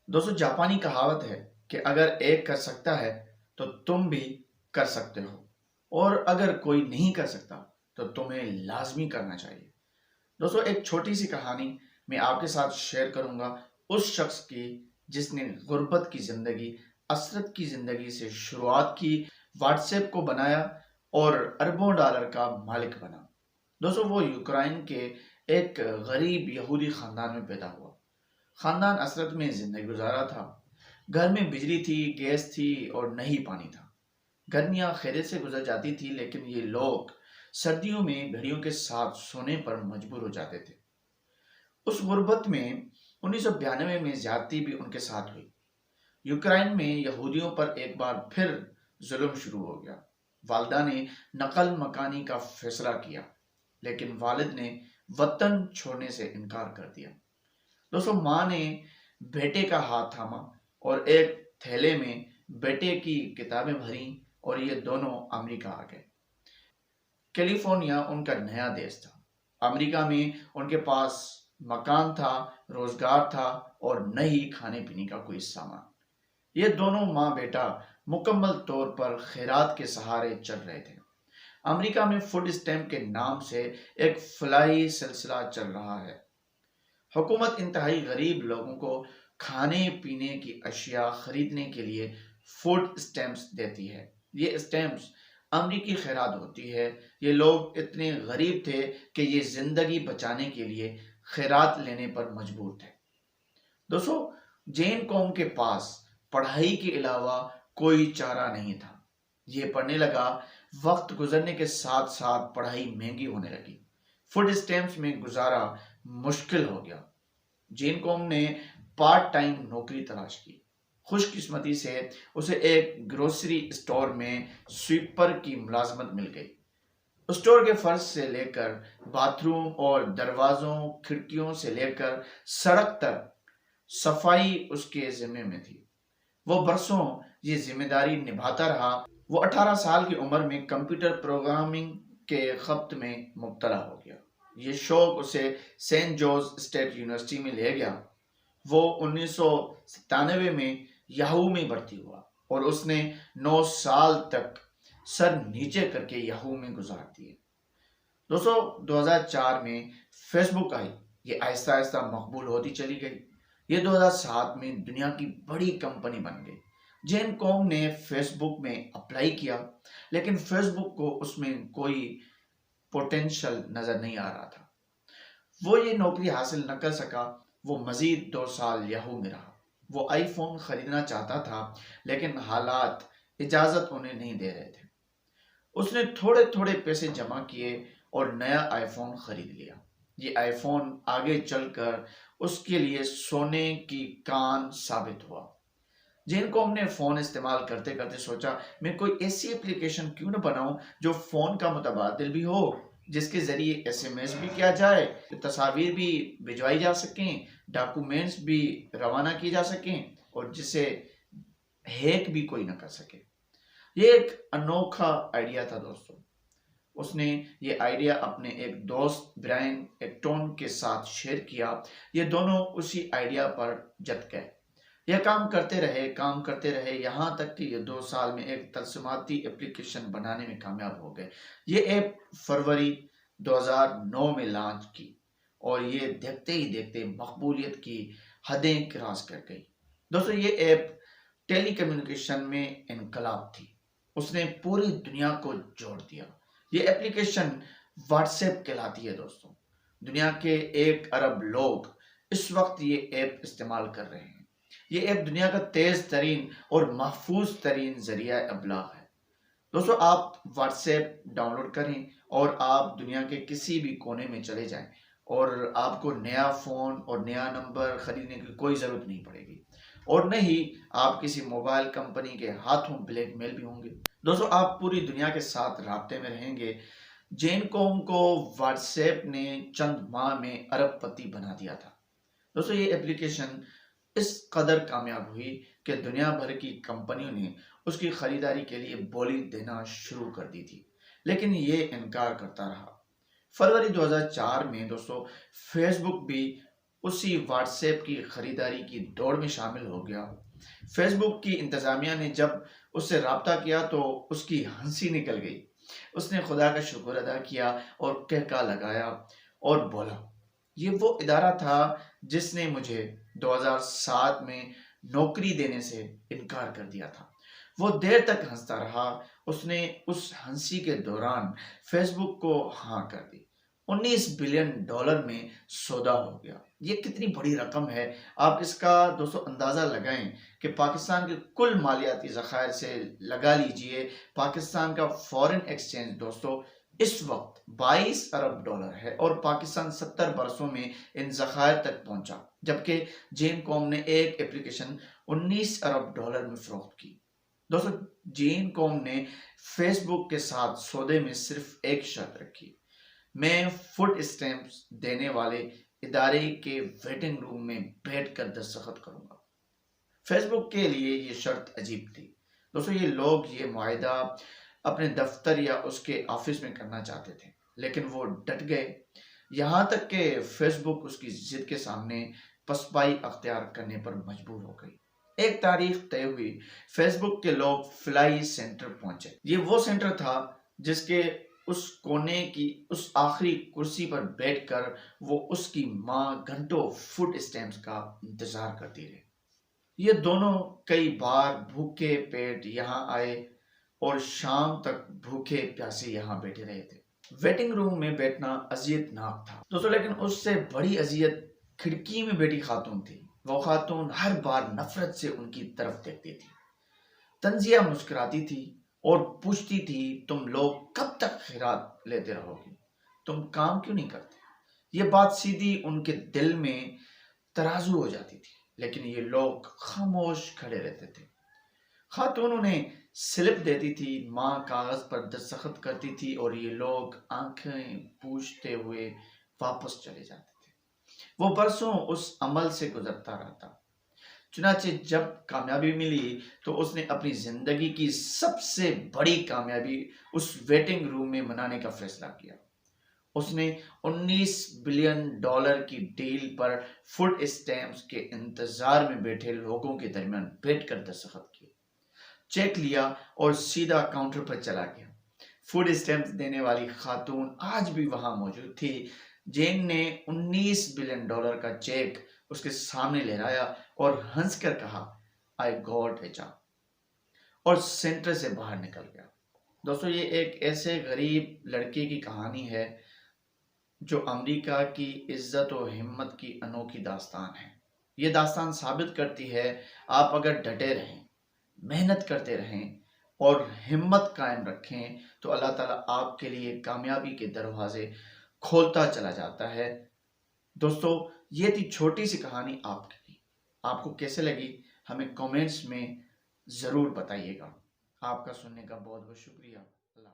दोस्तों, जापानी कहावत है कि अगर एक कर सकता है तो तुम भी कर सकते हो, और अगर कोई नहीं कर सकता तो तुम्हें लाजमी करना चाहिए। दोस्तों, एक छोटी सी कहानी मैं आपके साथ शेयर करूंगा उस शख्स की जिसने गुर्बत की जिंदगी, असरत की जिंदगी से शुरुआत की, व्हाट्सएप को बनाया और अरबों डॉलर का मालिक बना। दोस्तों, वो यूक्रेन के एक गरीब यहूदी खानदान में पैदा हुआ। खानदान असरत में जिंदगी गुजारा था। घर में बिजली थी, गैस थी और नहीं पानी था। गर्मियां खैरियत से गुजर जाती थी, लेकिन ये लोग सर्दियों में भेड़ियों के साथ सोने पर मजबूर हो जाते थे। उस गुर्बत में 1992 में ज्यादती भी उनके साथ हुई। यूक्रेन में यहूदियों पर एक बार फिर जुल्म शुरू हो गया। वालदा ने नकल मकानी का फैसला किया, लेकिन वालिद ने वतन छोड़ने से इनकार कर दिया। दोस्तों, माँ ने बेटे का हाथ थामा और एक थैले में बेटे की किताबें भरी और ये दोनों अमेरिका आ गए। कैलिफोर्निया उनका नया देश था। अमेरिका में उनके पास मकान था, रोजगार था और न ही खाने पीने का कोई सामान। ये दोनों माँ बेटा मुकम्मल तौर पर खैरात के सहारे चल रहे थे। अमेरिका में फूड स्टैम्प के नाम से एक फलाई सिलसिला चल रहा है। हुकूमत इंतहाई गरीब लोगों को खाने पीने की अशिया खरीदने के लिए फूड स्टैम्प्स देती है। ये स्टैम्प्स अमरीकी खैरात होती है। ये लोग इतने गरीब थे कि ये जिंदगी बचाने के लिए खैरात लेने पर मजबूर थे। दोस्तों, जैन कौम के पास पढ़ाई के अलावा कोई चारा नहीं था। ये पढ़ने लगा। वक्त गुजरने के साथ साथ पढ़ाई महंगी होने लगी। फूड स्टैम्प्स में गुजारा मुश्किल हो गया। जैन कौम ने पार्ट टाइम नौकरी तलाश की। खुशकिस्मती से उसे एक ग्रोसरी स्टोर में स्वीपर की मुलाजमत मिल गई। स्टोर के फर्श से लेकर बाथरूम और दरवाजों खिड़कियों से लेकर सड़क तक सफाई उसके जिम्मे में थी। वो बरसों ये जिम्मेदारी निभाता रहा। वो 18 साल की उम्र में कंप्यूटर प्रोग्रामिंग के खप्त में मुब्तला हो गया। ये शौक उसे सेंट जॉर्ज स्टेट यूनिवर्सिटी में ले गया। वो 1997 में याहू में भर्ती हुआ और उसने 9 साल तक सर नीचे करके याहू में गुजार दिए। दोस्तों, 2004 में फेसबुक आई। ये आहिस्ता आहिस्ता मकबूल होती चली गई। ये 2007 में दुनिया की बड़ी कंपनी बन गई। जैन कॉम ने फेसबुक में अप्लाई किया, लेकिन फेसबुक को उसमें कोई पोटेंशियल नजर नहीं आ रहा था। वो ये नौकरी हासिल न कर सका। वो मजीद 2 साल याहू में रहा। वो आईफोन खरीदना चाहता था, लेकिन हालात इजाजत उन्हें नहीं दे रहे थे। उसने थोड़े थोड़े पैसे जमा किए और नया आईफोन खरीद लिया। ये आईफोन आगे चलकर उसके लिए सोने की कान साबित हुआ। जिनको हमने फोन इस्तेमाल करते करते सोचा, मैं कोई ऐसी एप्लीकेशन क्यों न बनाऊं जो फोन का मुतबादिल भी हो, जिसके जरिए एसएमएस भी किया जाए, तस्वीर भी भिजवाई जा सकें, डॉक्यूमेंट्स भी रवाना किए जा सकें और जिसे हैक भी कोई ना कर सके। ये एक अनोखा आइडिया था दोस्तों। उसने ये आइडिया अपने एक दोस्त ब्रायन एक्टोन के साथ शेयर किया। ये दोनों उसी आइडिया पर जत गए। यह काम करते रहे यहाँ तक कि ये 2 साल में एक तलसमाती एप्लीकेशन बनाने में कामयाब हो गए। ये ऐप फरवरी 2009 में लॉन्च की और ये देखते ही देखते मकबूलियत की हदें क्रॉस कर गई। दोस्तों, ये ऐप टेली कम्युनिकेशन में इनकलाब थी। उसने पूरी दुनिया को जोड़ दिया। ये एप्लीकेशन व्हाट्सएप कहलाती है दोस्तों। दुनिया के 1 अरब लोग इस वक्त ये ऐप इस्तेमाल कर रहे हैं। ये ऐप दुनिया का तेज तरीन और महफूज तरीन जरिया अबलाग है। दोस्तों, आप व्हाट्सएप डाउनलोड करें और आप दुनिया के किसी भी कोने में चले जाएं और आपको नया फ़ोन और नया नंबर ख़रीदने की कोई ज़रूरत नहीं पड़ेगी और न ही आप किसी मोबाइल कंपनी के हाथों ब्लैकमेल भी होंगे। दोस्तों, आप पूरी दुनिया के साथ राब्ते में रहेंगे। जैन कॉम को व्हाट्सएप ने चंद माह में अरबपति बना दिया था। दोस्तों, ये एप्लीकेशन इस कदर कामयाब हुई कि दुनिया भर की कंपनियों ने उसकी खरीदारी के लिए बोली देना शुरू कर दी थी, लेकिन ये इनकार करता रहा। फरवरी 2004 में दोस्तों फेसबुक भी उसी व्हाट्सएप की खरीदारी की दौड़ में शामिल हो गया। फेसबुक की इंतजामिया ने जब उससे राब्ता किया तो उसकी हंसी निकल गई। उसने खुदा का शुक्र अदा किया और कहका लगाया और बोला, ये वो इदारा था जिसने मुझे 2007 में नौकरी देने से इनकार कर दिया था। वो देर तक हंसता रहा। उसने उस हंसी के दौरान फेसबुक को हाँ कर दी। 19 बिलियन डॉलर में सौदा हो गया। ये कितनी बड़ी रकम है। आप इसका दोस्तों अंदाज़ा लगाएं कि पाकिस्तान के कुल मालियाती ज़खायर से लगा लीजिए पाकिस्तान का फॉरेन एक्सचेंज दोस्तों इस वक्त 22 अरब डॉलर है और पाकिस्तान 70 बरसों में इन ज़खायर तक पहुंचा, जबकि जेन कॉम ने एक एप्लीकेशन 19 अरब डॉलर में फरोख्त की। दोस्तों जेन कॉम ने फेसबुक के साथ सौदे में सिर्फ एक शर्त रखी, मैं फूड स्टैंप्स देने वाले इदारे के वेटिंग रूम में बैठकर दस्तखत करूंगा। फेसबुक के लिए ये शर्त अजीब थी। दोस्तों ये लोग ये मुआहिदा अपने दफ्तर या उसके ऑफिस में करना चाहते थे, लेकिन वो डट गए। यहाँ तक कि फेसबुक उसकी जिद के सामने पसपाई अख्तियार करने पर मजबूर हो गई। एक तारीख तय हुई, फेसबुक के लोग फ्लाई सेंटर पहुंचे। ये वो सेंटर था जिसके उस कोने की उस आखिरी कुर्सी पर बैठकर वो उसकी माँ घंटों फूड स्टैम्प्स का इंतजार करती रही। ये दोनों कई बार भूखे पेट यहाँ आए और शाम तक भूखे प्यासे यहाँ बैठे रहे थे। वेटिंग रूम में बैठना अजियतनाक था दोस्तों, लेकिन उससे बड़ी अजियत खिड़की में बैठी खातून थी। वो खातून हर बार नफरत से उनकी तरफ देखती थी। तंजिया मुस्कुराती थी और पूछती थी, तुम लोग कब तक खैरात लेते रहोगे? तुम काम क्यों नहीं करते? ये बात सीधी उनके दिल में तराजू हो जाती थी, लेकिन ये लोग खामोश खड़े रहते थे। खातून उन्हें स्लिप देती थी, माँ कागज पर दस्तखत करती थी और ये लोग आंखें पूछते हुए वापस चले जाते थे। वो बरसों उस अमल से गुजरता रहता। चुनाचे जब कामयाबी मिली तो उसने अपनी जिंदगी की सबसे बड़ी कामयाबी उस वेटिंग रूम में मनाने का फैसला किया। उसने 19 बिलियन डॉलर की डील पर फूड स्टैम्प्स के इंतजार में बैठे लोगों के दरमियान बैठकर दस्तखत किए, चेक लिया और सीधा काउंटर पर चला गया। फूड स्टैम्प्स देने वाली खातून आज भी वहां मौजूद थी। जेन ने 19 बिलियन डॉलर का चेक उसके सामने लहराया और हंसकर कहा, आई गॉट ए जॉब, और सेंटर से बाहर निकल गया। दोस्तों ये एक ऐसे गरीब लड़के की कहानी है जो अमेरिका की इज्जत और हिम्मत की अनोखी दास्तान है। ये दास्तान साबित करती है आप अगर डटे रहें, मेहनत करते रहें और हिम्मत कायम रखें तो अल्लाह ताला आपके लिए कामयाबी के दरवाजे खोलता चला जाता है। दोस्तों ये थी छोटी सी कहानी आपके लिए। आपको कैसे लगी हमें कमेंट्स में ज़रूर बताइएगा। आपका सुनने का बहुत बहुत शुक्रिया। अल्लाह।